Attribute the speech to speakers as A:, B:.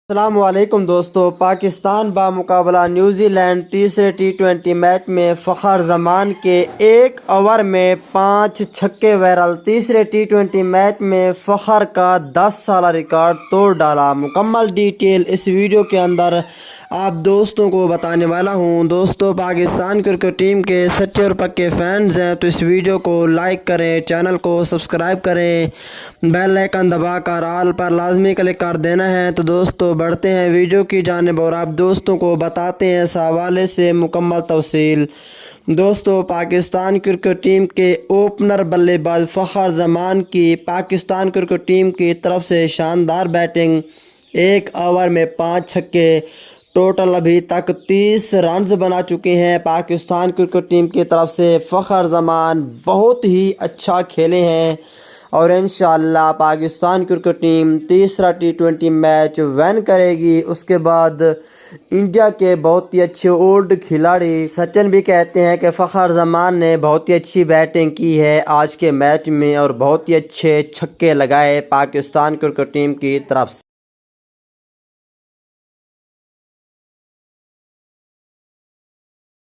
A: अस्सलामुअलैकुम दोस्तों, Pakistan बामुकाबला newsy land तीसरे T20 मैच में फ़खर जमान के एक ओवर में 5 छक्के वायरल। तीसरे T20 मैच में फ़खर का 10 साला रिकॉर्ड तोड़ डाला। मुकम्मल डिटेल इस वीडियो के अंदर आप दोस्तों को बताने वाला हूं। दोस्तों, पाकिस्तान क्रिकेट टीम के सच्चे और पक्के फैंस हैं तो इस वीडियो को लाइक करें, चैनल को सब्सक्राइब करें, बेल आइकन दबाकर ऑल पर लाजमी क्लिक कर देना है। तो दोस्तों, बढ़ते हैं वीडियो की जानिब और आप दोस्तों को बताते हैं इस हवाले से मुकम्मल तफसील। दोस्तों, पाकिस्तान क्रिकेट टीम के ओपनर बल्लेबाज फ़खर जमान की पाकिस्तान क्रिकेट टीम की तरफ से शानदार बैटिंग। एक ओवर में 5 छक्के, टोटल अभी तक 30 रन्स बना चुके हैं पाकिस्तान क्रिकेट टीम की तरफ से। फ़खर जमान बहुत ही अच्छा खेले हैं और इंशाअल्लाह पाकिस्तान क्रिकेट टीम तीसरा T20 मैच विन करेगी। उसके बाद इंडिया के बहुत ही अच्छे ओल्ड खिलाड़ी सचिन भी कहते हैं कि फ़खर जमान ने बहुत ही अच्छी बैटिंग की है आज के मैच में और बहुत ही अच्छे छक्के लगाए पाकिस्तान क्रिकेट टीम की तरफ से।